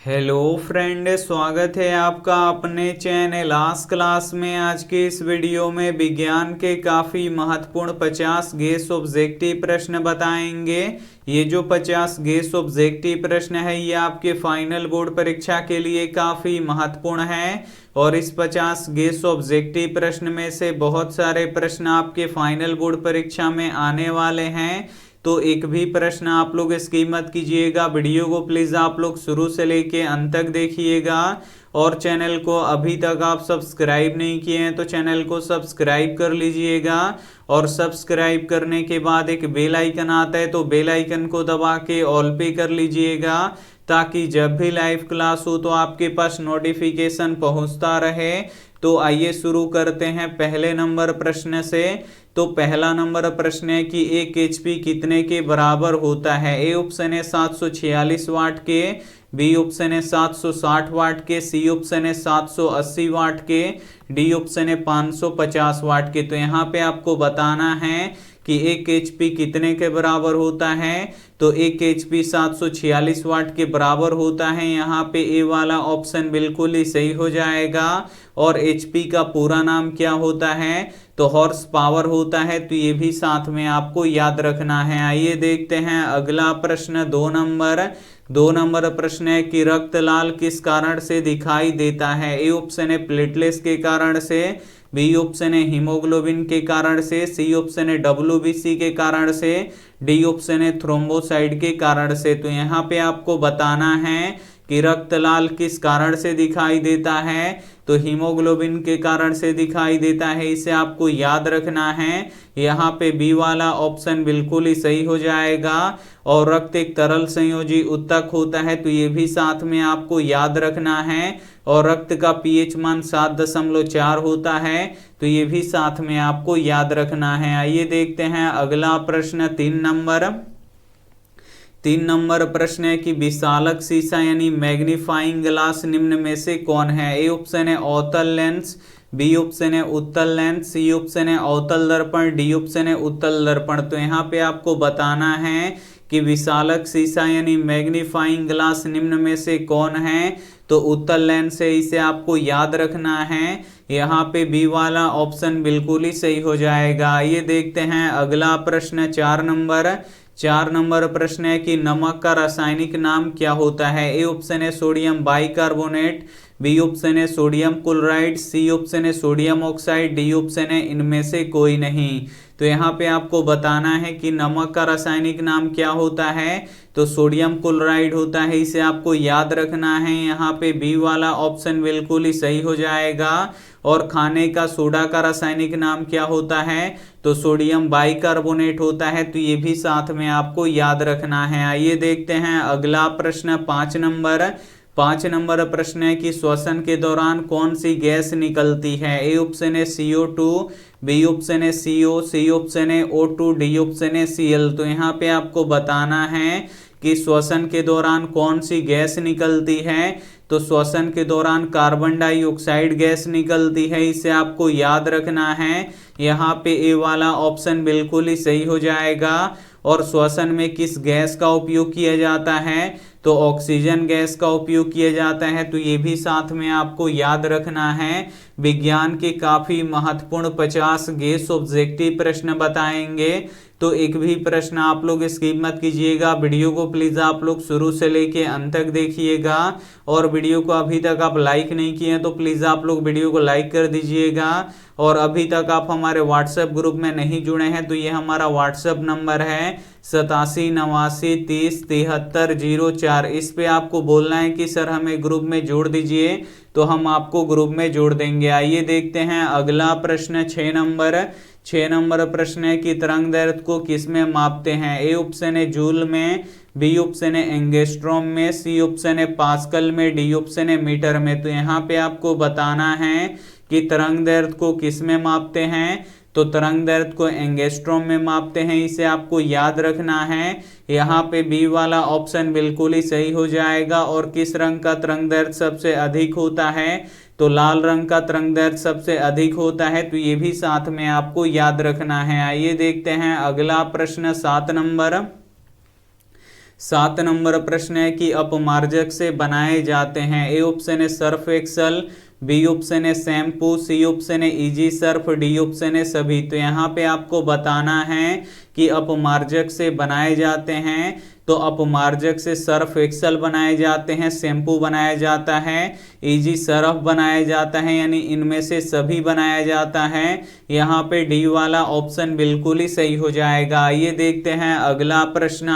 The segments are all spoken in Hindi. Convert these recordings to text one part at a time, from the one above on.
हेलो फ्रेंड, स्वागत है आपका अपने चैनल आज क्लास में। आज के इस वीडियो में विज्ञान के काफ़ी महत्वपूर्ण 50 गेस ऑब्जेक्टिव प्रश्न बताएंगे। ये जो 50 गेस ऑब्जेक्टिव प्रश्न है ये आपके फाइनल बोर्ड परीक्षा के लिए काफ़ी महत्वपूर्ण है। और इस 50 गेस ऑब्जेक्टिव प्रश्न में से बहुत सारे प्रश्न आपके फाइनल बोर्ड परीक्षा में आने वाले हैं, तो एक भी प्रश्न आप लोग स्किप मत कीजिएगा। वीडियो को प्लीज आप लोग शुरू से लेके अंत तक देखिएगा। और चैनल को अभी तक आप सब्सक्राइब नहीं किए हैं तो चैनल को सब्सक्राइब कर लीजिएगा। और सब्सक्राइब करने के बाद एक बेल आइकन आता है तो बेल आइकन को दबा के ऑल पे कर लीजिएगा, ताकि जब भी लाइव क्लास हो तो आपके पास नोटिफिकेशन पहुंचता रहे। तो आइए शुरू करते हैं पहले नंबर प्रश्न से। तो पहला नंबर प्रश्न है कि एक एचपी कितने के बराबर होता है। ए ऑप्शन है 746 वाट के, बी ऑप्शन है 760 वाट के, सी ऑप्शन है 780 वाट के, डी ऑप्शन है 550 वाट के। तो यहाँ पे आपको बताना है कि एक एचपी कितने के बराबर होता है। तो एक एचपी 746 वाट के बराबर होता है। यहाँ पे ए वाला ऑप्शन बिल्कुल ही सही हो जाएगा। और एचपी का पूरा नाम क्या होता है, तो हॉर्स पावर होता है। तो ये भी साथ में आपको याद रखना है। आइए देखते हैं अगला प्रश्न, दो नंबर प्रश्न है कि रक्त लाल किस कारण से दिखाई देता है। ए ऑप्शन है प्लेटलेट्स के कारण से, बी ऑप्शन है हीमोग्लोबिन के कारण से, सी ऑप्शन है डब्ल्यूबीसी के कारण से, डी ऑप्शन है थ्रोम्बोसाइट के कारण से। तो यहाँ पे आपको बताना है कि रक्त लाल किस कारण से दिखाई देता है। तो हीमोग्लोबिन के कारण से दिखाई देता है, इसे आपको याद रखना है। यहाँ पे बी वाला ऑप्शन बिल्कुल ही सही हो जाएगा। और रक्त एक तरल संयोजी उत्तक होता है, तो ये भी साथ में आपको याद रखना है। और रक्त का पीएच मान 7.4 होता है, तो ये भी साथ में आपको याद रखना है। आइए देखते हैं अगला प्रश्न, 3 नंबर प्रश्न है कि विशालक शीशा यानी मैग्नीफाइंग ग्लास निम्न में से कौन है। ए ऑप्शन है अवतल लेंस, बी ऑप्शन है उत्तल लेंस, सी ऑप्शन है अवतल दर्पण, डी ऑप्शन है उत्तल दर्पण। तो यहाँ पे आपको बताना है कि विशालक शीशा यानी मैग्नीफाइंग ग्लास निम्न में से कौन है। तो उत्तल लेंस है, इसे आपको याद रखना है। यहाँ पे बी वाला ऑप्शन बिल्कुल ही सही हो जाएगा। आइए देखते हैं अगला प्रश्न, 4 नंबर प्रश्न है कि नमक का रासायनिक नाम क्या होता है। ए ऑप्शन है सोडियम बाइकार्बोनेट, बी ऑप्शन है सोडियम क्लोराइड, सी ऑप्शन है सोडियम ऑक्साइड, डी ऑप्शन है इनमें से कोई नहीं। तो यहाँ पे आपको बताना है कि नमक का रासायनिक नाम क्या होता है। तो सोडियम क्लोराइड होता है, इसे आपको याद रखना है। यहाँ पे बी वाला ऑप्शन बिल्कुल ही सही हो जाएगा। और खाने का सोडा का रासायनिक नाम क्या होता है, तो सोडियम बाइकार्बोनेट होता है। तो ये भी साथ में आपको याद रखना है। आइए देखते हैं अगला प्रश्न, 5 नंबर प्रश्न है कि श्वसन के दौरान कौन सी गैस निकलती है। ए ऑप्शन है CO2, बी ऑप्शन है CO, सी ऑप्शन है O2, डी ऑप्शन है Cl। तो यहाँ पे आपको बताना है कि श्वसन के दौरान कौन सी गैस निकलती है। तो श्वसन के दौरान कार्बन डाइऑक्साइड गैस निकलती है, इसे आपको याद रखना है। यहाँ पे ए वाला ऑप्शन बिल्कुल ही सही हो जाएगा। और श्वसन में किस गैस का उपयोग किया जाता है, तो ऑक्सीजन गैस का उपयोग किया जाता है। तो ये भी साथ में आपको याद रखना है। विज्ञान के काफी महत्वपूर्ण 50 गेस ऑब्जेक्टिव प्रश्न बताएंगे, तो एक भी प्रश्न आप लोग स्किप मत कीजिएगा। वीडियो को प्लीज आप लोग शुरू से लेके अंत तक देखिएगा। और वीडियो को अभी तक आप लाइक नहीं किए हैं तो प्लीज आप लोग वीडियो को लाइक कर दीजिएगा। और अभी तक आप हमारे व्हाट्सएप ग्रुप में नहीं जुड़े हैं तो ये हमारा व्हाट्सएप नंबर है 8789307304। इस पे आपको बोलना है कि सर हमें ग्रुप में जोड़ दीजिए, तो हम आपको ग्रुप में जोड़ देंगे। आइए देखते हैं अगला प्रश्न, 6 नंबर प्रश्न है कि तरंग दैर्ध्य को किस में मापते हैं। ए ऑप्शन है जूल में, बी ऑप्शन है एंगस्ट्रॉम में, सी ऑप्शन है पास्कल में, डी ऑप्शन है मीटर में। तो यहाँ पे आपको बताना है कि तरंग दैर्ध्य को किस में मापते हैं। तो तरंग दैर्ध्य को एंगस्ट्रॉम में मापते हैं, इसे आपको याद रखना है। यहाँ पे बी वाला ऑप्शन बिल्कुल ही सही हो जाएगा। और किस रंग का तरंग दैर्ध्य सबसे अधिक होता है, तो लाल रंग का तरंग दैर्ध्य सबसे अधिक होता है। तो ये भी साथ में आपको याद रखना है। आइए देखते हैं अगला प्रश्न, 7 नंबर प्रश्न है कि अपमार्जक से बनाए जाते हैं। ए ऑप्शन है सर्फ एक्सल, बी ऑप्शन है शैम्पू, सी ऑप्शन है इजी सर्फ, डी ऑप्शन है सभी। तो यहाँ पे आपको बताना है कि अपमार्जक से बनाए जाते हैं। तो अपमार्जक से सर्फ एक्सल बनाए जाते हैं, शैम्पू बनाया जाता है, इजी सर्फ बनाया जाता है, यानी इनमें से सभी बनाया जाता है। यहाँ पे डी वाला ऑप्शन बिल्कुल ही सही हो जाएगा। आइए देखते हैं अगला प्रश्न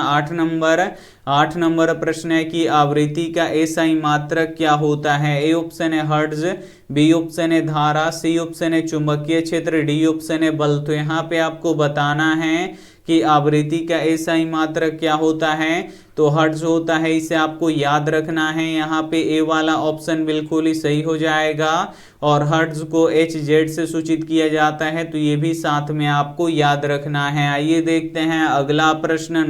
8 नंबर प्रश्न है कि आवृत्ति का एसआई मात्रक क्या होता है। ए ऑप्शन है हर्ट्ज, बी ऑप्शन है धारा, सी ऑप्शन है चुंबकीय क्षेत्र, डी ऑप्शन है बल। तो यहाँ पे आपको बताना है कि आवृत्ति का एसआई मात्रक क्या होता है। तो हर्ट्ज होता है, इसे आपको याद रखना है। यहाँ पे ए वाला ऑप्शन बिल्कुल ही सही हो जाएगा और हर्ट्ज को HZ से सूचित किया जाता है, तो ये भी साथ में आपको याद रखना है। आइए देखते हैं अगला प्रश्न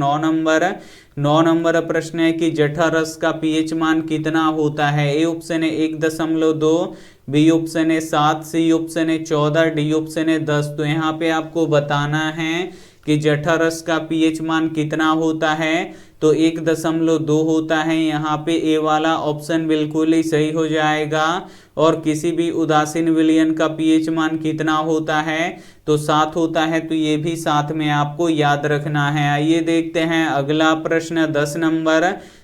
9 नंबर प्रश्न है कि जठररस का पीएच मान कितना होता है। ए ऑप्शन है 1.2, बी ऑप्शन है 7, सी ऑप्शन है 14, डी ऑप्शन है 10। तो यहाँ पे आपको बताना है कि जठररस का पीएच मान कितना होता है। तो 1.2 होता है। यहाँ पे ए वाला ऑप्शन बिल्कुल ही सही हो जाएगा। और किसी भी उदासीन विलयन का पीएच मान कितना होता है, तो 7 होता है। तो ये भी साथ में आपको याद रखना है। आइए देखते हैं अगला प्रश्न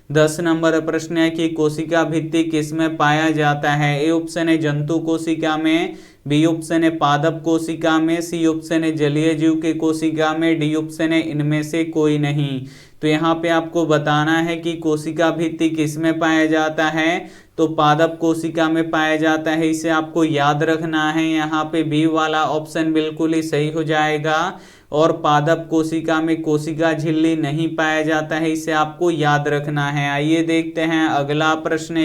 10 नंबर प्रश्न है कि कोशिका भित्ति किसमें पाया जाता है। ए ऑप्शन है जंतु कोशिका में, बी ऑप्शन है पादप कोशिका में, सी ऑप्शन है जलीय जीव के कोशिका में, डी ऑप्शन है इनमें से कोई नहीं। तो यहाँ पे आपको बताना है कि कोशिका भित्ति किसमें पाया जाता है। तो पादप कोशिका में पाया जाता है, इसे आपको याद रखना है। यहाँ पे बी वाला ऑप्शन बिल्कुल ही सही हो जाएगा। और पादप कोशिका में कोशिका झिल्ली नहीं पाया जाता है, इसे आपको याद रखना है। आइए देखते हैं अगला प्रश्न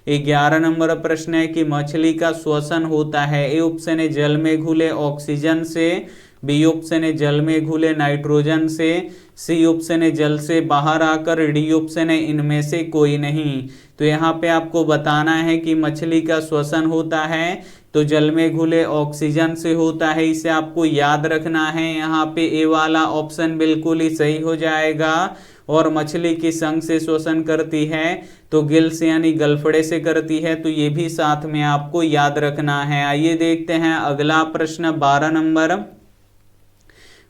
11 नंबर प्रश्न है कि मछली का श्वसन होता है। ए ऑप्शन है जल में घुले ऑक्सीजन से, बी ऑप्शन है जल में घुले नाइट्रोजन से, सी ऑप्शन है जल से बाहर आकर, डी ऑप्शन है इनमें से कोई नहीं। तो यहाँ पे आपको बताना है कि मछली का श्वसन होता है तो जल में घुले ऑक्सीजन से होता है, इसे आपको याद रखना है। यहाँ पे ए वाला ऑप्शन बिल्कुल ही सही हो जाएगा। और मछली किस अंग से श्वसन करती है, तो गिल्स यानी गलफड़े से करती है। तो ये भी साथ में आपको याद रखना है। आइए देखते हैं अगला प्रश्न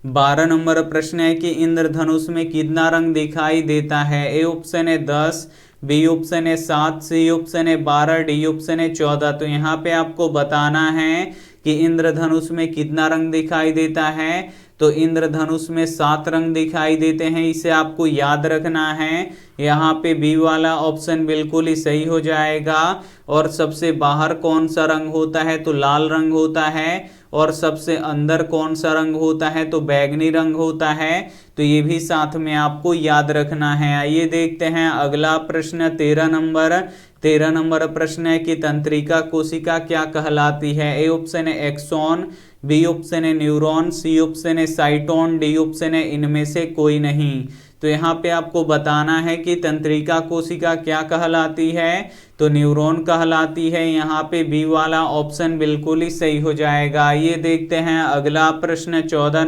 12 नंबर प्रश्न है कि इंद्रधनुष में कितना रंग दिखाई देता है। ए ऑप्शन है 10, बी ऑप्शन है 7, सी ऑप्शन है 12, डी ऑप्शन है 14। तो यहाँ पे आपको बताना है कि इंद्रधनुष में कितना रंग दिखाई देता है। तो इंद्रधनुष में 7 रंग दिखाई देते हैं, इसे आपको याद रखना है। यहाँ पे बी वाला ऑप्शन बिल्कुल ही सही हो जाएगा। और सबसे बाहर कौन सा रंग होता है, तो लाल रंग होता है। और सबसे अंदर कौन सा रंग होता है, तो बैगनी रंग होता है। तो ये भी साथ में आपको याद रखना है। आइए देखते हैं अगला प्रश्न 13 नंबर प्रश्न है कि तंत्रिका कोशिका क्या कहलाती है। ए ऑप्शन है एक्सॉन, बी ऑप्शन है न्यूरॉन, सी ऑप्शन है साइटोन, डी ऑप्शन है इनमें से कोई नहीं। तो यहाँ पे आपको बताना है कि तंत्रिका कोशिका क्या कहलाती है, तो न्यूरॉन कहलाती है। यहाँ पे बी वाला ऑप्शन बिल्कुल ही सही हो जाएगा। ये देखते हैं अगला प्रश्न 14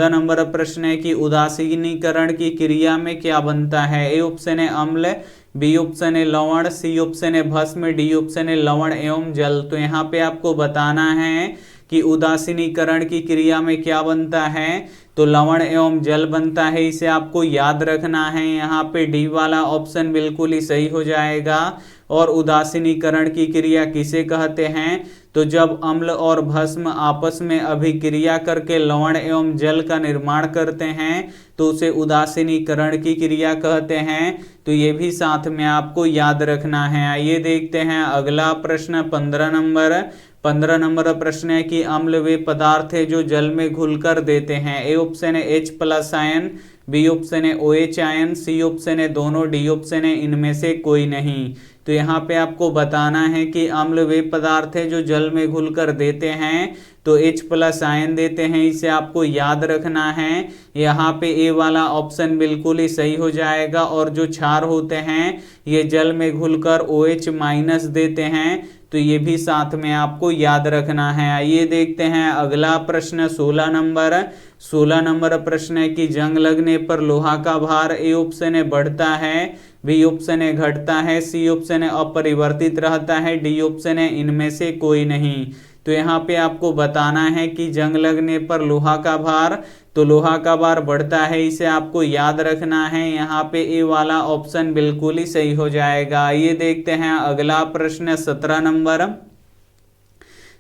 नंबर प्रश्न है कि उदासीनीकरण की क्रिया में क्या बनता है। ए ऑप्शन है अम्ल, बी ऑप्शन है लवण, सी ऑप्शन है भस्म, डी ऑप्शन है लवण एवं जल। तो यहाँ पे आपको बताना है कि उदासीनीकरण की क्रिया में क्या बनता है, तो लवण एवं जल बनता है, इसे आपको याद रखना है। यहाँ पे डी वाला ऑप्शन बिल्कुल ही सही हो जाएगा। और उदासीनीकरण की क्रिया किसे कहते हैं, तो जब अम्ल और भस्म आपस में अभिक्रिया करके लवण एवं जल का निर्माण करते हैं तो उसे उदासीनीकरण की क्रिया कहते हैं। तो ये भी साथ में आपको याद रखना है। आइए देखते हैं अगला प्रश्न 15 नंबर प्रश्न है कि अम्ल वे पदार्थ है जो जल में घुलकर देते हैं। ए ऑप्शन है H+ आयन, बी ऑप्शन है OH आयन, सी ऑप्शन है दोनों, डी ऑप्शन है इनमें से कोई नहीं। तो यहाँ पे आपको बताना है कि अम्ल वे पदार्थ है जो जल में घुलकर देते हैं। तो H प्लस आयन देते हैं, इसे आपको याद रखना है। यहाँ पे ए वाला ऑप्शन बिल्कुल ही सही हो जाएगा। और जो क्षार होते हैं ये जल में घुलकर OH माइनस देते हैं, तो ये भी साथ में आपको याद रखना है। आइए देखते हैं अगला प्रश्न 16 नंबर। 16 नंबर प्रश्न है कि जंग लगने पर लोहा का भार ए ऑप्शन है बढ़ता है, बी ऑप्शन है घटता है, सी ऑप्शन है अपरिवर्तित रहता है, डी ऑप्शन है इनमें से कोई नहीं। तो यहाँ पे आपको बताना है कि जंग लगने पर लोहा का भार, तो लोहा का भार बढ़ता है, इसे आपको याद रखना है। यहाँ पे ए वाला ऑप्शन बिल्कुल ही सही हो जाएगा। ये देखते हैं अगला प्रश्न 17 नंबर।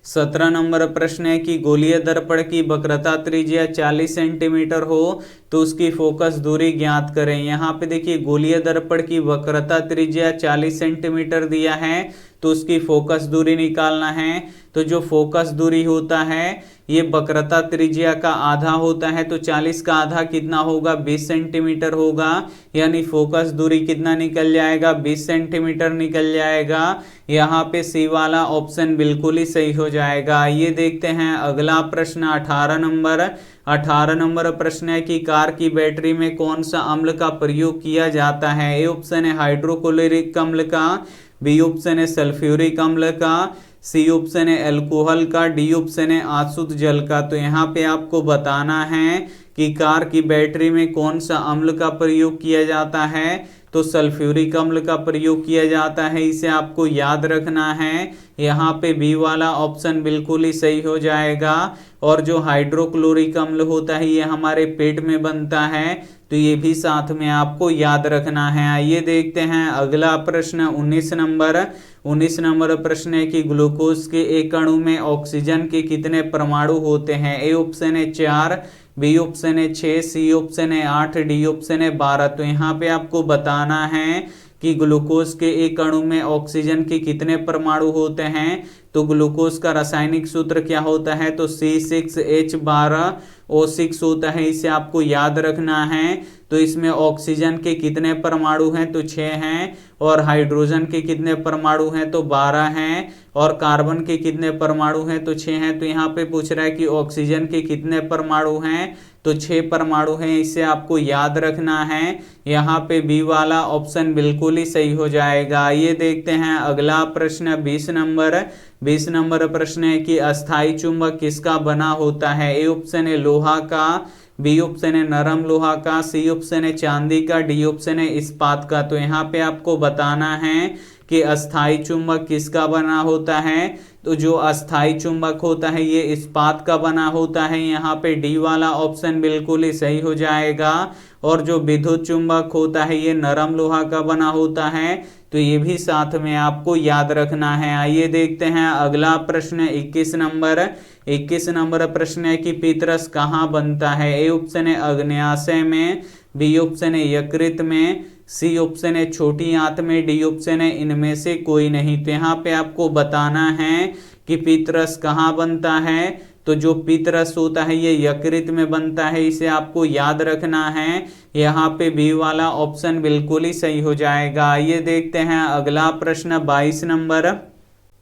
17 नंबर प्रश्न है कि गोलीय दर्पण की वक्रता त्रिज्या 40 सेंटीमीटर हो तो उसकी फोकस दूरी ज्ञात करें। यहाँ पे देखिए गोलीय दर्पण की वक्रता त्रिज्या 40 सेंटीमीटर दिया है, तो उसकी फोकस दूरी निकालना है। तो जो फोकस दूरी होता है ये वक्रता त्रिज्या का आधा होता है, तो 40 का आधा कितना होगा 20 सेंटीमीटर होगा, यानी फोकस दूरी कितना निकल जाएगा 20 सेंटीमीटर निकल जाएगा। यहाँ पे सी वाला ऑप्शन बिल्कुल ही सही हो जाएगा। ये देखते हैं अगला प्रश्न 18 नंबर। 18 नंबर प्रश्न है कि कार की बैटरी में कौन सा अम्ल का प्रयोग किया जाता है। ए ऑप्शन है हाइड्रोक्लोरिक अम्ल का, बी ऑप्शन है सल्फ्यूरिक अम्ल का, सी ऑप्शन है अल्कोहल का, डी ऑप्शन है अशुद्ध जल का। तो यहाँ पे आपको बताना है कि कार की बैटरी में कौन सा अम्ल का प्रयोग किया जाता है, तो सल्फ्यूरिक अम्ल का प्रयोग किया जाता है, इसे आपको याद रखना है। यहाँ पे बी वाला ऑप्शन बिल्कुल ही सही हो जाएगा। और जो हाइड्रोक्लोरिक अम्ल होता है ये हमारे पेट में बनता है, तो ये भी साथ में आपको याद रखना है। आइए देखते हैं अगला प्रश्न 19 नंबर। 19 नंबर प्रश्न है कि ग्लूकोज के एक अणु में ऑक्सीजन के कितने परमाणु होते हैं। ए ऑप्शन है 4, बी ऑप्शन है 6, सी ऑप्शन है 8, डी ऑप्शन है 12। तो यहाँ पे आपको बताना है कि ग्लूकोज के एक अणु में ऑक्सीजन के कितने परमाणु होते हैं। तो ग्लूकोज का रासायनिक सूत्र क्या होता है, तो C6H12O6 होता है, इसे आपको याद रखना है। तो इसमें ऑक्सीजन के कितने परमाणु हैं, तो 6 हैं। और हाइड्रोजन के कितने परमाणु हैं, तो 12 हैं। और कार्बन के कितने परमाणु हैं, तो 6 हैं। तो यहाँ पे पूछ रहा है कि ऑक्सीजन के कितने परमाणु हैं, तो 6 परमाणु हैं, इसे आपको याद रखना है। यहाँ पे बी वाला ऑप्शन बिल्कुल ही सही हो जाएगा। ये देखते हैं अगला प्रश्न 20 नंबर। 20 नंबर प्रश्न है कि अस्थाई चुंबक किसका बना होता है। ए ऑप्शन है लोहा का, बी ऑप्शन है नरम लोहा का, सी ऑप्शन है चांदी का, डी ऑप्शन है इस्पात का। तो यहाँ पे आपको बताना है कि अस्थाई चुंबक किसका बना होता है। तो जो अस्थाई चुंबक होता है ये इस्पात का बना होता है, यहाँ पे डी वाला ऑप्शन बिल्कुल ही सही हो जाएगा। और जो विद्युत चुंबक होता है ये नरम लोहा का बना होता है, तो ये भी साथ में आपको याद रखना है। आइए देखते हैं अगला प्रश्न 21 नंबर। 21 नंबर प्रश्न है कि पितरस कहाँ बनता है। ए ऑप्शन है अग्न्याशय में, बी ऑप्शन है यकृत में, सी ऑप्शन है छोटी आंत में, डी ऑप्शन है इनमें से कोई नहीं। तो यहाँ पे आपको बताना है कि पितरस कहाँ बनता है। तो जो पितरस होता है ये यकृत में बनता है, इसे आपको याद रखना है। यहाँ पे बी वाला ऑप्शन बिल्कुल ही सही हो जाएगा। ये देखते हैं अगला प्रश्न 22 नंबर।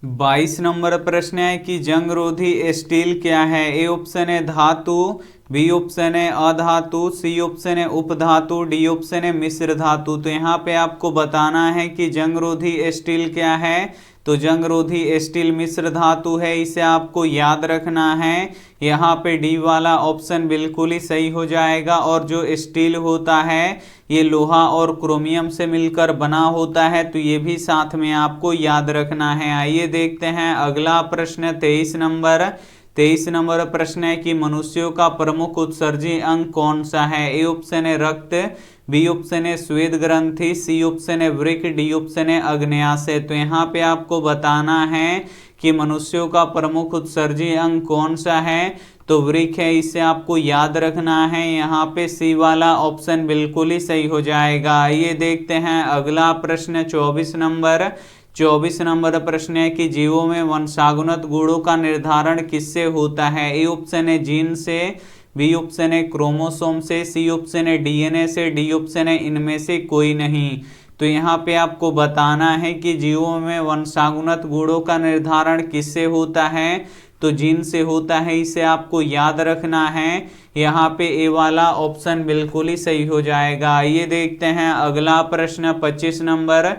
22 नंबर प्रश्न है कि जंगरोधी स्टील क्या है। ए ऑप्शन है धातु, बी ऑप्शन है अधातु, सी ऑप्शन है उपधातु, डी ऑप्शन है मिश्र धातु। तो यहाँ पे आपको बताना है कि जंगरोधी स्टील क्या है। तो जंगरोधी स्टील मिश्र धातु है, इसे आपको याद रखना है। यहाँ पे डी वाला ऑप्शन बिल्कुल ही सही हो जाएगा। और जो स्टील होता है ये लोहा और क्रोमियम से मिलकर बना होता है, तो ये भी साथ में आपको याद रखना है। आइए देखते हैं अगला प्रश्न 23 नंबर। 23 नंबर प्रश्न है कि मनुष्यों का प्रमुख उत्सर्जी अंग कौन सा है। ए ऑप्शन है रक्त, बी ऑप्शन है श्वेत ग्रंथि, सी ऑप्शन है वृक्क, डी ऑप्शन है अग्न्याशय। तो यहाँ पे आपको बताना है कि मनुष्यों का प्रमुख उत्सर्जी अंग कौन सा है। तो वृक्क है, इसे आपको याद रखना है। यहाँ पे सी वाला ऑप्शन बिल्कुल ही सही हो जाएगा। ये देखते हैं अगला प्रश्न 24 नंबर। 24 नंबर प्रश्न है कि जीवों में वंशानुगत गुणों का निर्धारण किससे होता है। ए ऑप्शन है जीन से, बी ऑप्शन है क्रोमोसोम से, सी ऑप्शन है डीएनए से, डी ऑप्शन है इनमें से कोई नहीं। तो यहाँ पे आपको बताना है कि जीवों में वंशानुगत गुणों का निर्धारण किससे होता है। तो जिन से होता है, इसे आपको याद रखना है। यहाँ पे ए वाला ऑप्शन बिल्कुल ही सही हो जाएगा। आइए देखते हैं अगला प्रश्न 25 नंबर।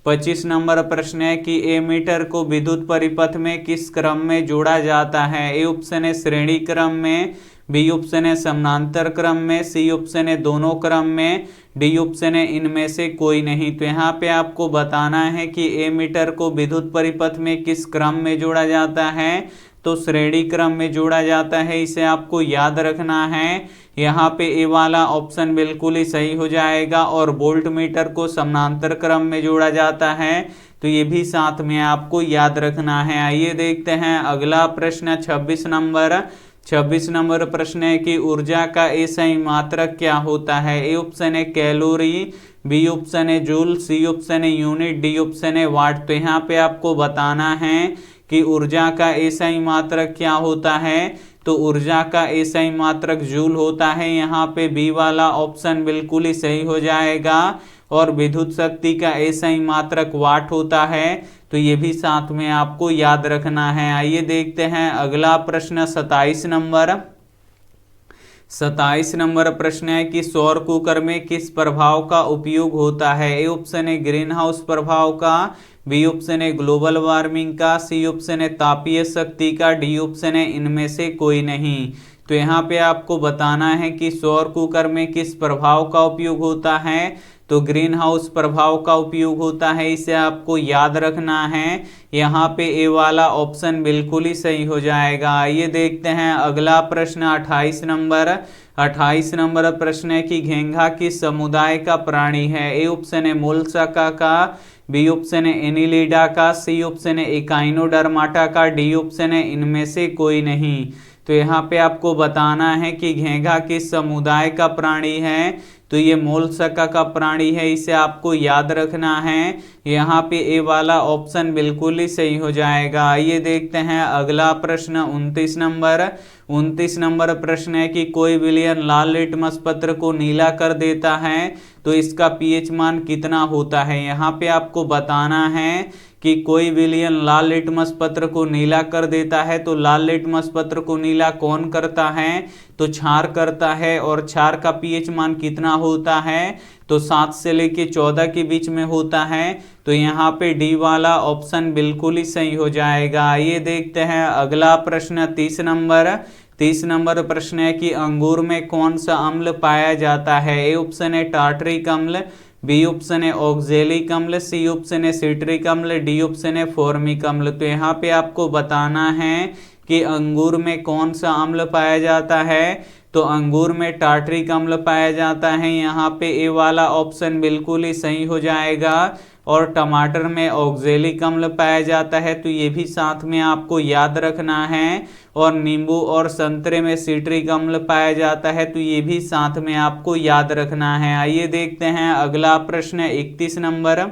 25 नंबर प्रश्न है कि एमीटर को विद्युत परिपथ में किस क्रम में जोड़ा जाता है। ए ऑप्शन है श्रेणी क्रम में, बी ऑप्शन है समानांतर क्रम में, सी ऑप्शन है दोनों क्रम में, डी ऑप्शन है इनमें से कोई नहीं। तो यहाँ पे आपको बताना है कि एमीटर को विद्युत परिपथ में किस क्रम में जोड़ा जाता है। तो श्रेणी क्रम में जोड़ा जाता है, इसे आपको याद रखना है। यहाँ पे ए वाला ऑप्शन बिल्कुल ही सही हो जाएगा। और वोल्ट मीटर को समानांतर क्रम में जोड़ा जाता है, तो ये भी साथ में आपको याद रखना है। आइए देखते हैं अगला प्रश्न 26 नंबर। 26 नंबर प्रश्न है कि ऊर्जा का एसआई मात्रक क्या होता है। ए ऑप्शन है कैलोरी, बी ऑप्शन है जूल, सी ऑप्शन है यूनिट, डी ऑप्शन है वाट। तो यहाँ पे आपको बताना है कि ऊर्जा का एसआई मात्रक क्या होता है। तो ऊर्जा का एसआई मात्रक जूल होता है। यहाँ पे बी वाला ऑप्शन बिल्कुल ही सही हो जाएगा। और विद्युत शक्ति का एसआई मात्रक वाट होता है, तो ये भी साथ में आपको याद रखना है। आइए देखते हैं अगला प्रश्न 27 नंबर। 27 नंबर प्रश्न है कि सौर कुकर में किस प्रभाव का उपयोग होता है। ए ऑप्शन है ग्रीन हाउस प्रभाव का, बी ऑप्शन है ग्लोबल वार्मिंग का, सी ऑप्शन है तापीय शक्ति का, डी ऑप्शन है इनमें से कोई नहीं। तो यहाँ पे आपको बताना है कि सौर कुकर में किस प्रभाव का उपयोग होता है। तो ग्रीन हाउस प्रभाव का उपयोग होता है, इसे आपको याद रखना है। यहाँ पे ए वाला ऑप्शन बिल्कुल ही सही हो जाएगा। आइए देखते हैं अगला प्रश्न 28 नंबर। 28 नंबर प्रश्न है कि घोंघा किस समुदाय का प्राणी है। ए ऑप्शन है मोलस्का का, बी ऑप्शन है एनिलिडा का, सी ऑप्शन है एकाइनोडर्माटा का, डी ऑप्शन है इनमें से कोई नहीं। तो यहाँ पे आपको बताना है कि घोंघा किस समुदाय का प्राणी है। तो ये मोलस्का का प्राणी है, इसे आपको याद रखना है। यहाँ पे ए वाला ऑप्शन बिल्कुल ही सही हो जाएगा। आइए देखते हैं अगला प्रश्न 29 नंबर। 29 नंबर प्रश्न है कि कोई विलयन लाल लिटमस पत्र को नीला कर देता है, तो इसका पीएच मान कितना होता है। यहाँ पे आपको बताना है कि कोई विलयन लाल लिटमस पत्र को नीला कर देता है। तो लाल लिटमस पत्र को नीला कौन करता है। तो क्षार करता है। और क्षार का पीएच मान कितना होता है। तो 7 से लेके 14 के बीच में होता है। तो यहाँ पे डी वाला ऑप्शन बिल्कुल ही सही हो जाएगा। आइए देखते हैं अगला प्रश्न 30 नंबर। 30 नंबर प्रश्न है कि अंगूर में कौन सा अम्ल पाया जाता है। ए ऑप्शन है टार्टरिक अम्ल, बी ऑप्शन है ऑक्जेलिक अम्ल, सी ऑप्शन है सिट्रिक अम्ल, डी ऑप्शन है फॉर्मिक अम्ल। तो यहाँ पे आपको बताना है कि अंगूर में कौन सा अम्ल पाया जाता है। तो अंगूर में टार्टरिक अम्ल पाया जाता है। यहाँ पे ए वाला ऑप्शन बिल्कुल ही सही हो जाएगा। और टमाटर में ऑक्जेलिक अम्ल पाया जाता है, तो ये भी साथ में आपको याद रखना है। और नींबू और संतरे में सिट्रिक अम्ल पाया जाता है, तो ये भी साथ में आपको याद रखना है। आइए देखते हैं अगला प्रश्न 31 नंबर।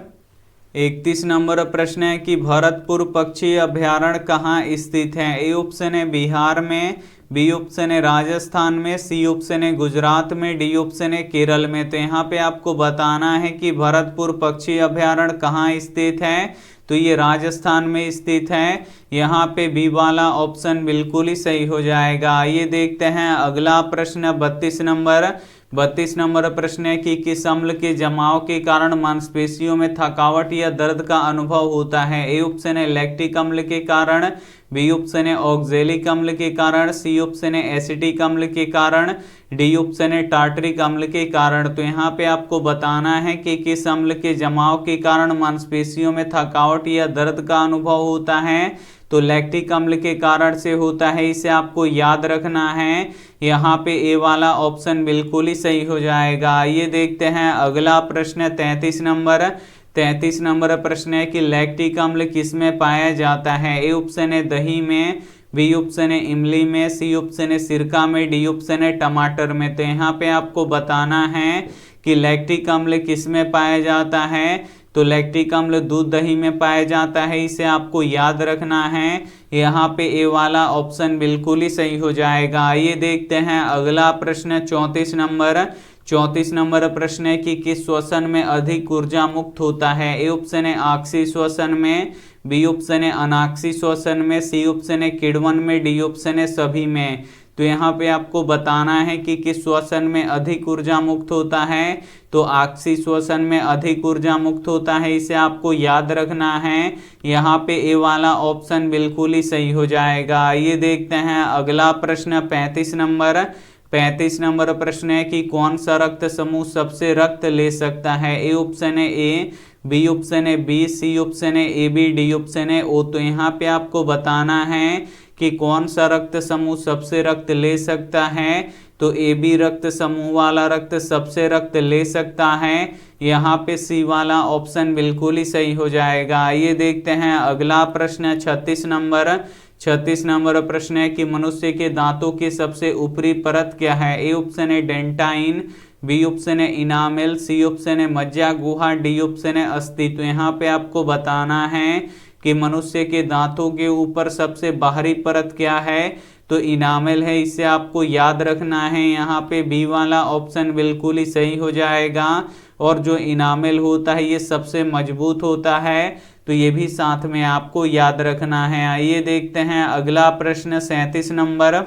31 नंबर प्रश्न है कि भरतपुर पक्षी अभयारण्य कहाँ स्थित है। ए ऑप्शन है बिहार में, बी ऑप्शन है राजस्थान में, सी ऑप्शन है गुजरात में, डी ऑप्शन है केरल में। तो यहाँ पे आपको बताना है कि भरतपुर पक्षी अभयारण्य कहाँ स्थित है। तो ये राजस्थान में स्थित है। यहाँ पे बी वाला ऑप्शन बिल्कुल ही सही हो जाएगा। आइए देखते हैं अगला प्रश्न 32 नंबर। 32 नंबर प्रश्न है कि किस अम्ल के जमाव के कारण मांसपेशियों में थकावट या दर्द का अनुभव होता है। ए ऑप्शन है लैक्टिक अम्ल के कारण, बी ऑप्शन है ऑक्जेलिक अम्ल के कारण, सी ऑप्शन है एसिटिक अम्ल के कारण, डी ऑप्शन है टार्टरिक अम्ल के कारण। तो यहाँ पे आपको बताना है कि किस अम्ल के जमाव के कारण मांसपेशियों में थकावट या दर्द का अनुभव होता है। तो लैक्टिक अम्ल के कारण से होता है, इसे आपको याद रखना है। यहाँ पे ए वाला ऑप्शन बिल्कुल ही सही हो जाएगा। आइए देखते हैं अगला प्रश्न 33 नंबर। 33 नंबर प्रश्न है कि लैक्टिक अम्ल किस में पाया जाता है। ए ऑप्शन है दही में, बी ऑप्शन है इमली में, सी ऑप्शन है सिरका में, डी ऑप्शन है टमाटर में। तो यहाँ पे आपको बताना है कि लैक्टिक अम्ल किस में पाया जाता है। तो लैक्टिक अम्ल दूध दही में पाया जाता है, इसे आपको याद रखना है। यहाँ पे ए वाला ऑप्शन बिल्कुल ही सही हो जाएगा। आइए देखते हैं अगला प्रश्न 34 नंबर। 34 नंबर प्रश्न है कि किस श्वसन में अधिक ऊर्जा मुक्त होता है? ए ऑप्शन है आक्सीय श्वसन में, बी ऑप्शन है अनाक्सीय श्वसन में, सी ऑप्शन है किण्वन में, डी ऑप्शन है सभी में। तो यहाँ पे आपको बताना है कि किस श्वसन में अधिक ऊर्जा मुक्त होता है। तो आक्सीय श्वसन में अधिक ऊर्जा मुक्त होता है, इसे आपको याद रखना है। यहाँ पे ए वाला ऑप्शन बिल्कुल ही सही हो जाएगा। ये देखते हैं अगला प्रश्न 35 नंबर। 35 नंबर प्रश्न है कि कौन सा रक्त समूह सबसे रक्त ले सकता है? ए ऑप्शन है ए, बी ऑप्शन है बी, सी ऑप्शन है ए बी, डी ऑप्शन है ओ। तो यहाँ पे आपको बताना है कि कौन सा रक्त समूह सबसे रक्त ले सकता है। तो ए बी रक्त समूह वाला रक्त सबसे रक्त ले सकता है। यहाँ पे सी वाला ऑप्शन बिल्कुल ही सही हो जाएगा। ये देखते हैं अगला प्रश्न 36 नंबर। 36 नंबर प्रश्न है कि मनुष्य के दांतों की सबसे ऊपरी परत क्या है? ए ऑप्शन है डेंटाइन, बी ऑप्शन है इनामेल, सी ऑप्शन है मज्जा गुहा, डी ऑप्शन है अस्थि। तो यहाँ पे आपको बताना है कि मनुष्य के दांतों के ऊपर सबसे बाहरी परत क्या है? तो इनामेल है, इसे आपको याद रखना है। यहाँ पे बी वाला ऑप्शन बिल्कुल ही सही हो जाएगा। और जो इनामेल होता है ये सबसे मजबूत होता है, तो ये भी साथ में आपको याद रखना है। आइए देखते हैं अगला प्रश्न 37 नंबर।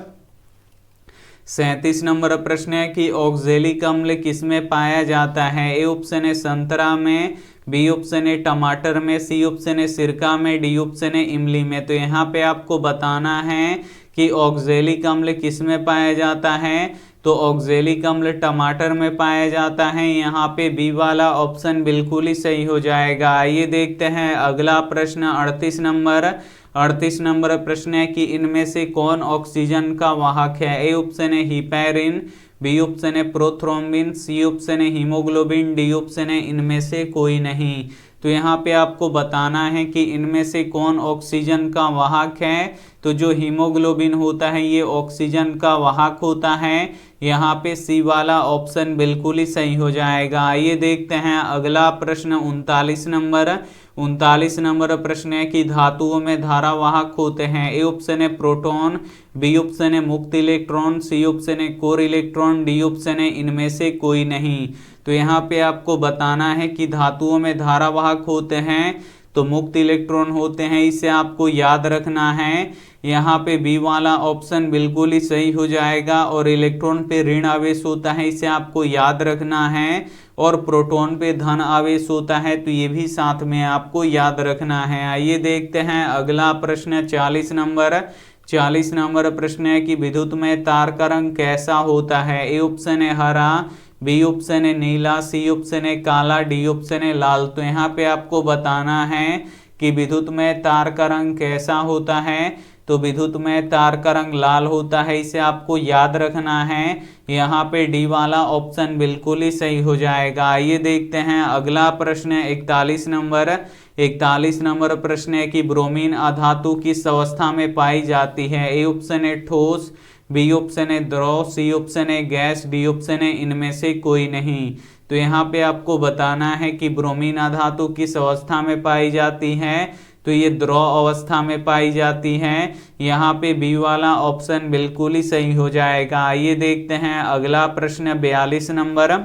37 नंबर प्रश्न है कि ऑक्जेलिक अम्ल किसमें पाया जाता है? ए ऑप्शन है संतरा में, बी ऑप्शन है टमाटर में, सी ऑप्शन है सिरका में, डी ऑप्शन है इमली में। तो यहाँ पे आपको बताना है कि ऑक्जेलिक अम्ल किसमें पाया जाता है। तो ऑक्जेलिक अम्ल टमाटर में पाया जाता है। यहाँ पे बी वाला ऑप्शन बिल्कुल ही सही हो जाएगा। आइए देखते हैं अगला प्रश्न 38 नंबर। 38 नंबर प्रश्न है कि इनमें से कौन ऑक्सीजन का वाहक है? ए ऑप्शन है हिपैरिन, बी ऑप्शन है प्रोथ्रोम्बिन, सी ऑप्शन है हीमोग्लोबिन, डी ऑप्शन है इनमें से कोई नहीं। तो यहाँ पे आपको बताना है कि इनमें से कौन ऑक्सीजन का वाहक है। तो जो हीमोग्लोबिन होता है ये ऑक्सीजन का वाहक होता है। यहाँ पे सी वाला ऑप्शन बिल्कुल ही सही हो जाएगा। आइए देखते हैं अगला प्रश्न 39 नंबर। 39 नंबर प्रश्न है कि धातुओं में धारावाहक होते हैं। ए ऑप्शन है प्रोटॉन, बी ऑप्शन है मुक्त इलेक्ट्रॉन, सी ऑप्शन है कोर इलेक्ट्रॉन, डी ऑप्शन है इनमें से कोई नहीं। तो यहाँ पे आपको बताना है कि धातुओं में धारावाहक होते हैं तो मुक्त इलेक्ट्रॉन होते हैं, इसे आपको याद रखना है। यहाँ पे बी वाला ऑप्शन बिल्कुल ही सही हो जाएगा। और इलेक्ट्रॉन पे ऋण आवेश होता है, इसे आपको याद रखना है। और प्रोटॉन पे धन आवेश होता है, तो ये भी साथ में आपको याद रखना है। आइए देखते हैं अगला प्रश्न 40 नंबर। 40 नंबर प्रश्न है कि विद्युत में तार का रंग कैसा होता है? ए ऑप्शन है हरा, बी ऑप्शन है नीला, सी ऑप्शन है काला, डी ऑप्शन है लाल। तो यहाँ पे आपको बताना है कि विद्युत में तार का रंग कैसा होता है। तो विद्युत में तार का रंग लाल होता है, इसे आपको याद रखना है। यहाँ पे डी वाला ऑप्शन बिल्कुल ही सही हो जाएगा। आइए देखते हैं अगला प्रश्न 41 नंबर। 41 नंबर प्रश्न है कि ब्रोमीन अधातु किस अवस्था में पाई जाती है? ए ऑप्शन है ठोस, बी ऑप्शन है द्रव, सी ऑप्शन है गैस, डी ऑप्शन है इनमें से कोई नहीं। तो यहाँ पे आपको बताना है कि ब्रोमीन अधातु किस अवस्था में पाई जाती है। तो ये द्रव अवस्था में पाई जाती है। यहाँ पे बी वाला ऑप्शन बिल्कुल ही सही हो जाएगा। आइए देखते हैं अगला प्रश्न 42 नंबर।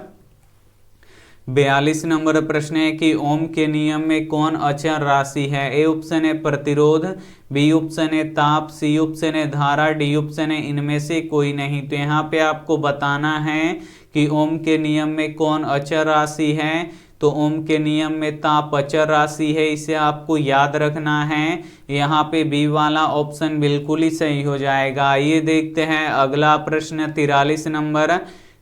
42 नंबर प्रश्न है कि ओम के नियम में कौन अचर राशि है? ए ऑप्शन है प्रतिरोध, बी ऑप्शन है ताप, सी ऑप्शन है धारा, डी ऑप्शन है इनमें से कोई नहीं। तो यहाँ पे आपको बताना है कि ओम के नियम में कौन अचर राशि है। तो ओम के नियम में ताप अचर राशि है, इसे आपको याद रखना है। यहाँ पे बी वाला ऑप्शन बिल्कुल ही सही हो जाएगा। ये देखते हैं अगला प्रश्न 43 नंबर।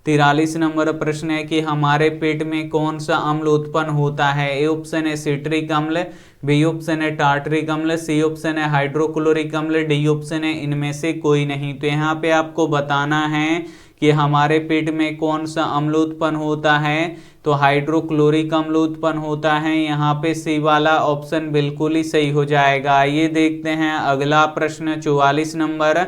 43 नंबर प्रश्न है कि हमारे पेट में कौन सा अम्ल उत्पन्न होता है? ए ऑप्शन है सिट्रिक अम्ल, बी ऑप्शन है टार्टरिक अम्ल, सी ऑप्शन है हाइड्रोक्लोरिक अम्ल, डी ऑप्शन है इनमें से कोई नहीं। तो यहाँ पे आपको बताना है कि हमारे पेट में कौन सा अम्ल उत्पन्न होता है। तो हाइड्रोक्लोरिक अम्ल उत्पन्न होता है। यहाँ पे सी वाला ऑप्शन बिल्कुल ही सही हो जाएगा। ये देखते हैं अगला प्रश्न 44 नंबर।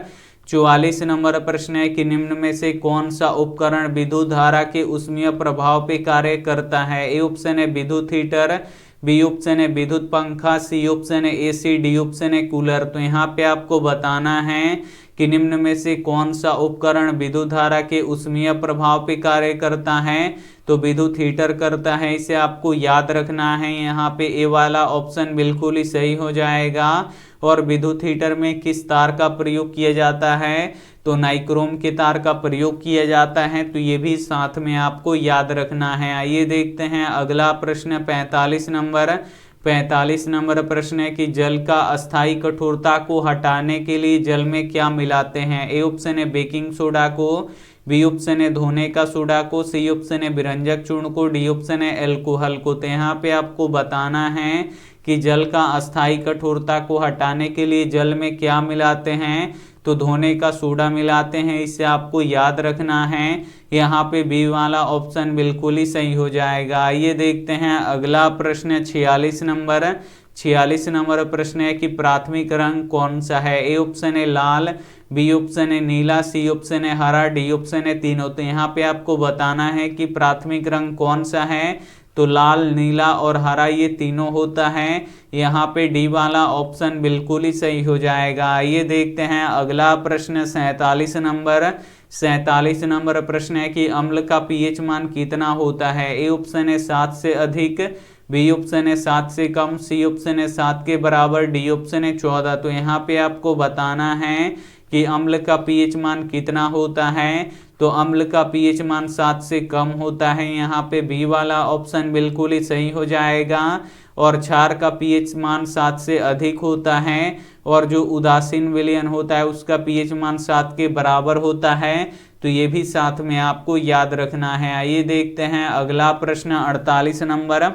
44 नंबर प्रश्न है कि निम्न में से कौन सा उपकरण विद्युत धारा के ऊष्मीय प्रभाव पे कार्य करता है? ए ऑप्शन है विद्युत हीटर, बी ऑप्शन है विद्युत पंखा, सी ऑप्शन है एसी, डी ऑप्शन है कूलर। तो यहाँ पे आपको बताना है कि निम्न में से कौन सा उपकरण विद्युत धारा के ऊष्मीय प्रभाव पे कार्य करता है। तो विद्युत हीटर करता है, इसे आपको याद रखना है। यहाँ पे ए वाला ऑप्शन बिल्कुल ही सही हो जाएगा। और विद्युत हीटर में किस तार का प्रयोग किया जाता है, तो नाइक्रोम के तार का प्रयोग किया जाता है। तो ये भी साथ में आपको याद रखना है। आइए देखते हैं अगला प्रश्न 45 नंबर। 45 नंबर प्रश्न है कि जल का अस्थायी कठोरता को हटाने के लिए जल में क्या मिलाते हैं। ए ऑप्शन है बेकिंग सोडा को, बी ऑप्शन है धोने का सोडा को, सी ऑप्शन है विरंजक चूर्ण को, डी ऑप्शन है एल्कोहल को। तो यहाँ पे आपको बताना है कि जल का अस्थायी कठोरता को हटाने के लिए जल में क्या मिलाते हैं, तो धोने का सोडा मिलाते हैं, इसे आपको याद रखना है। यहाँ पे बी वाला ऑप्शन बिल्कुल ही सही हो जाएगा। आइए देखते हैं अगला प्रश्न 46 नंबर। 46 नंबर प्रश्न है कि प्राथमिक रंग कौन सा है। ए ऑप्शन है लाल, बी ऑप्शन है नीला, सी ऑप्शन है हरा, डी ऑप्शन है तीनों। तो यहाँ पे आपको बताना है कि प्राथमिक रंग कौन सा है, तो लाल, नीला और हरा ये तीनों होता है। यहाँ पे डी वाला ऑप्शन बिल्कुल ही सही हो जाएगा। आइए देखते हैं अगला प्रश्न 47 नंबर। 47 नंबर प्रश्न है कि अम्ल का पीएच मान कितना होता है। ए ऑप्शन है 7 से अधिक, बी ऑप्शन है 7 से कम, सी ऑप्शन है 7 के बराबर, डी ऑप्शन है 14। तो यहाँ पे आपको बताना है कि अम्ल का पीएच मान कितना होता है, तो अम्ल का पीएच मान 7 से कम होता है। यहाँ पे बी वाला ऑप्शन बिल्कुल ही सही हो जाएगा। और क्षार का पीएच मान 7 से अधिक होता है, और जो उदासीन विलयन होता है उसका पीएच मान 7 के बराबर होता है। तो ये भी साथ में आपको याद रखना है। आइए देखते हैं अगला प्रश्न 48 नंबर।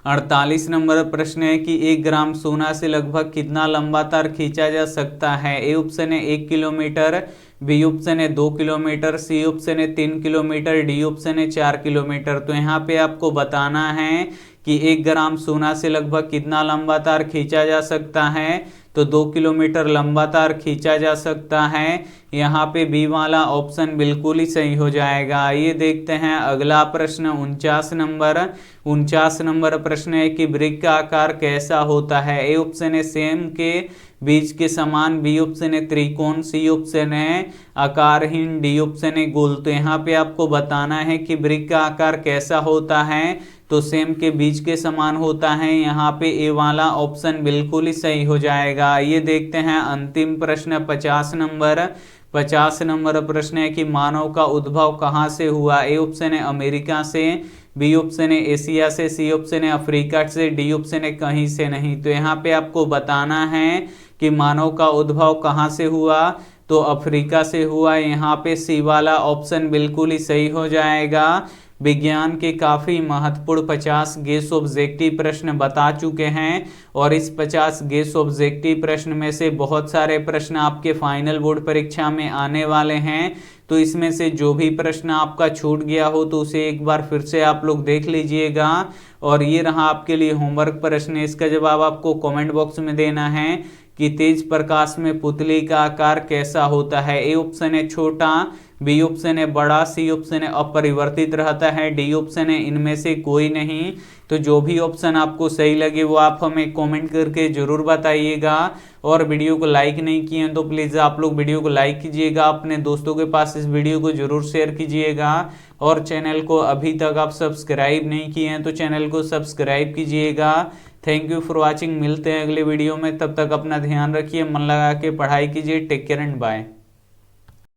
48 नंबर प्रश्न है कि 1 ग्राम सोना से लगभग कितना लंबा तार खींचा जा सकता है। ए ऑप्शन है 1 किलोमीटर, बी ऑप्शन है 2 किलोमीटर, सी ऑप्शन है 3 किलोमीटर, डी ऑप्शन है 4 किलोमीटर। तो यहाँ पे आपको बताना है कि 1 ग्राम सोना से लगभग कितना लंबा तार खींचा जा सकता है, तो 2 किलोमीटर लंबा तार खींचा जा सकता है। यहाँ पे बी वाला ऑप्शन बिल्कुल ही सही हो जाएगा। आइए देखते हैं अगला प्रश्न 49 नंबर। 49 नंबर प्रश्न है कि वृक्क का आकार कैसा होता है। ए ऑप्शन है सेम के बीज के समान, बी ऑप्शन है त्रिकोण, सी ऑप्शन है आकारहीन, डी ऑप्शन है गोल। तो यहाँ पे आपको बताना है कि वृक्क का आकार कैसा होता है, तो सेम के बीज के समान होता है। यहाँ पे ए वाला ऑप्शन बिल्कुल ही सही हो जाएगा। ये देखते हैं अंतिम प्रश्न 50 नंबर। 50 नंबर प्रश्न है कि मानव का उद्भव कहाँ से हुआ। ए ऑप्शन है अमेरिका से, बी ऑप्शन है एशिया से, सी ऑप्शन है अफ्रीका से, डी ऑप्शन है कहीं से नहीं। तो यहाँ पे आपको बताना है कि मानव का उद्भव कहाँ से हुआ, तो अफ्रीका से हुआ। यहाँ पे सी वाला ऑप्शन बिल्कुल ही सही हो जाएगा। विज्ञान के काफ़ी महत्वपूर्ण 50 गेस ऑब्जेक्टिव प्रश्न बता चुके हैं, और इस 50 गेस ऑब्जेक्टिव प्रश्न में से बहुत सारे प्रश्न आपके फाइनल बोर्ड परीक्षा में आने वाले हैं। तो इसमें से जो भी प्रश्न आपका छूट गया हो तो उसे एक बार फिर से आप लोग देख लीजिएगा। और ये रहा आपके लिए होमवर्क प्रश्न, इसका जवाब आपको कमेंट बॉक्स में देना है कि तेज प्रकाश में पुतली का आकार कैसा होता है। ए ऑप्शन है छोटा, बी ऑप्शन है बड़ा, सी ऑप्शन है अपरिवर्तित रहता है, डी ऑप्शन है इनमें से कोई नहीं। तो जो भी ऑप्शन आपको सही लगे वो आप हमें कमेंट करके जरूर बताइएगा। और वीडियो को लाइक नहीं किए हैं तो प्लीज़ आप लोग वीडियो को लाइक कीजिएगा, अपने दोस्तों के पास इस वीडियो को जरूर शेयर कीजिएगा। और चैनल को अभी तक आप सब्सक्राइब नहीं किए हैं तो चैनल को सब्सक्राइब कीजिएगा। Thank you for watching. मिलते हैं अगले वीडियो में, तब तक अपना ध्यान रखिए, मन लगा के पढ़ाई कीजिए। Take care and bye.